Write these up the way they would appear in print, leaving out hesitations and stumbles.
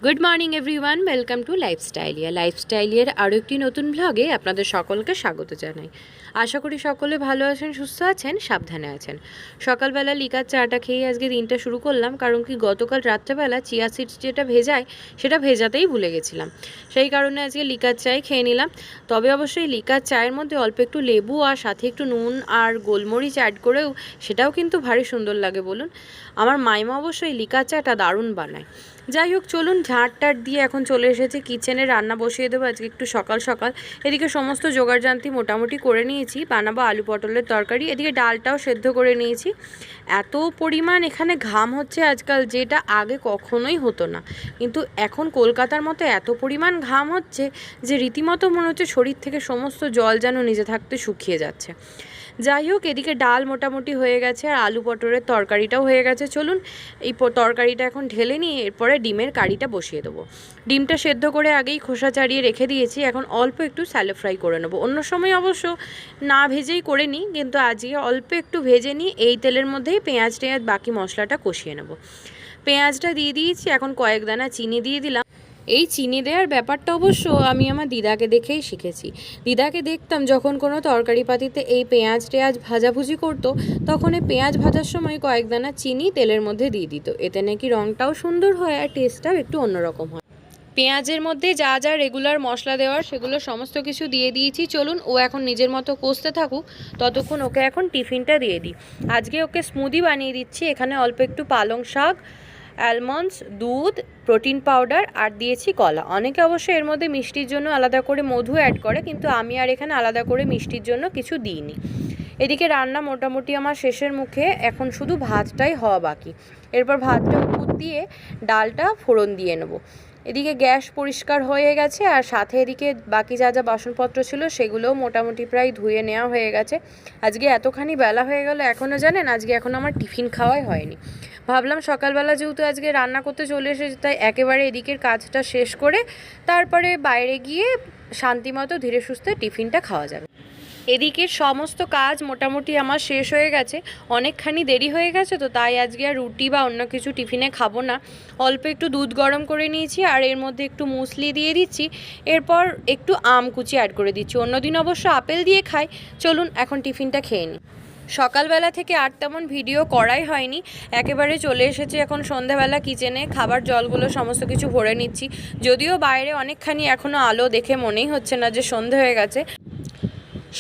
Good morning everyone, welcome to লাইফস্টাইলিয়ার আরও একটি নতুন ব্লগে আপনাদের সকলকে স্বাগত জানাই। আশা করি সকলে ভালো আছেন, সুস্থ আছেন, সাবধানে আছেন। সকালবেলা লিকার চাটা খেয়ে আজকে দিনটা শুরু করলাম, কারণ কি গতকাল রাত্রেবেলা চিয়া সিডস যেটা ভেজায় সেটা ভেজাতেই ভুলে গেছিলাম, সেই কারণে আজকে লিকার চাই খেয়ে নিলাম। তবে অবশ্যই লিকার চায়ের মধ্যে অল্প একটু লেবু আর সাথে একটু নুন আর গোলমরিচ অ্যাড করেও সেটাও কিন্তু ভারী সুন্দর লাগে বলুন। আমার মাইমা অবশ্যই লিকার চাটা দারুণ বানায়। যাই হোক, চলুন ঝাঁট টাট দিয়ে এখন চলে এসেছি কিচেনে, রান্না বসিয়ে দেবো আজকে একটু সকাল সকাল। এদিকে সমস্ত জোগাড়জান্তি মোটামুটি করে নিয়েছি, বানাবো আলু পটলের তরকারি। এদিকে ডালটাও সেদ্ধ করে নিয়েছি। এত পরিমাণ এখানে ঘাম হচ্ছে আজকাল, যেটা আগে কখনোই হতো না, কিন্তু এখন কলকাতার মতো এত পরিমাণ ঘাম হচ্ছে যে রীতিমতো মনে হচ্ছে শরীর থেকে সমস্ত জল যেন নিজে থাকতে শুকিয়ে যাচ্ছে। যাই হোক, এদিকে ডাল মোটামুটি হয়ে গেছে আর আলু পটলের তরকারিটাও হয়ে গেছে। চলুন এই তরকারিটা এখন ঢেলে নিয়ে এরপরে ডিমের কারিটা বসিয়ে দেবো। ডিমটা সেদ্ধ করে আগেই খোসা ছাড়িয়ে রেখে দিয়েছি, এখন অল্প একটু স্যালো ফ্রাই করে নেবো। অন্য সময় অবশ্য না ভেজেই করে নিই, কিন্তু আজকে অল্প একটু ভেজে নিই। এই তেলের মধ্যেই পেঁয়াজ টেঁয়াজ বাকি মশলাটা কষিয়ে নেব। পেঁয়াজটা দিয়ে দিয়েছি, এখন কয়েক দানা চিনি দিয়ে দিলাম। এই চিনি দেওয়ার ব্যাপারটা অবশ্য আমি আমার দিদাকে দেখেই শিখেছি। দিদাকে দেখতাম যখন কোনো তরকারি পাতিতে এই পেঁয়াজ টেয়াজ ভাজাভুজি করতো, তখন এই পেঁয়াজ ভাজার সময় কয়েক দানা চিনি তেলের মধ্যে দিয়ে দিত। এতে নাকি রঙটাও সুন্দর হয় আর টেস্টটাও একটু অন্যরকম হয়। পেঁয়াজের মধ্যে যা যা রেগুলার মশলা দেওয়ার সেগুলো সমস্ত কিছু দিয়ে দিয়েছি। চলুন ও এখন নিজের মতো কষতে থাকুক, ততক্ষণ ওকে এখন টিফিনটা দিয়ে দিই। আজকে ওকে স্মুদি বানিয়ে দিচ্ছি। এখানে অল্প একটু পালং শাক, অ্যালমন্ডস, দুধ, প্রোটিন পাউডার আর দিয়েছি কলা। অনেকে অবশ্যই এর মধ্যে মিষ্টির জন্য আলাদা করে মধু অ্যাড করে, কিন্তু আমি আর এখানে আলাদা করে মিষ্টির জন্য কিছু দিইনি। এদিকে রান্না মোটামুটি আমার শেষের মুখে, এখন শুধু ভাতটাই হওয়া বাকি। এরপর ভাতটা উপর দিয়ে ডালটা ফোড়ন দিয়ে নেব। এদিকে গ্যাস পরিষ্কার হয়ে গেছে, আর সাথে এদিকে বাকি যা যা বাসনপত্র ছিল সেগুলোও মোটামুটি প্রায় ধুয়ে নেওয়া হয়ে গেছে। আজকে এতখানি বেলা হয়ে গেল, এখনও জানেন আজকে এখন আমার টিফিন খাওয়াই হয়নি। ভাবলাম সকালবেলা যেহেতু আজকে রান্না করতে চলে এসেছি, তাই একেবারে এদিকের কাজটা শেষ করে তারপরে বাইরে গিয়ে শান্তিমতো ধীরে সুস্থে টিফিনটা খাওয়া যাবে। এদিকের সমস্ত কাজ মোটামুটি আমার শেষ হয়ে গেছে। অনেকখানি দেরি হয়ে গেছে, তো তাই আজকে আর রুটি বা অন্য কিছু টিফিনে খাবো না। অল্প একটু দুধ গরম করে নিয়েছি আর এর মধ্যে একটু মুসলি দিয়ে দিচ্ছি। এরপর একটু আম কুচি অ্যাড করে দিচ্ছি। অন্যদিন অবশ্য আপেল দিয়ে খাই। চলুন এখন টিফিনটা খেয়ে নিই। সকালবেলা থেকে আর তেমন ভিডিও করাই হয়নি, একেবারে চলে এসেছি এখন সন্ধ্যাবেলা কিচেনে। খাবার জলগুলো সমস্ত কিছু ভরে নিচ্ছি। যদিও বাইরে অনেকখানি এখনও আলো, দেখে মনেই হচ্ছে না যে সন্ধে হয়ে গেছে।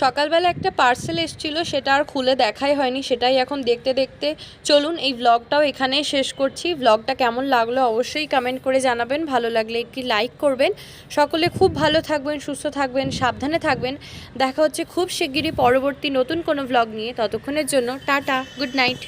সকালবেলা একটা পার্সেল এসেছিল, সেটা আর খুলে দেখাই হয়নি, সেটাই এখন দেখতে দেখতে। চলুন এই ব্লগটাও এখানেই শেষ করছি। ব্লগটা কেমন লাগলো অবশ্যই কমেন্ট করে জানাবেন, ভালো লাগলে একটি লাইক করবেন। সকলে খুব ভালো থাকবেন, সুস্থ থাকবেন, সাবধানে থাকবেন। দেখা হচ্ছে খুব শিগগিরই পরবর্তী নতুন কোনো ব্লগ নিয়ে। ততক্ষণের জন্য টাটা, গুড নাইট।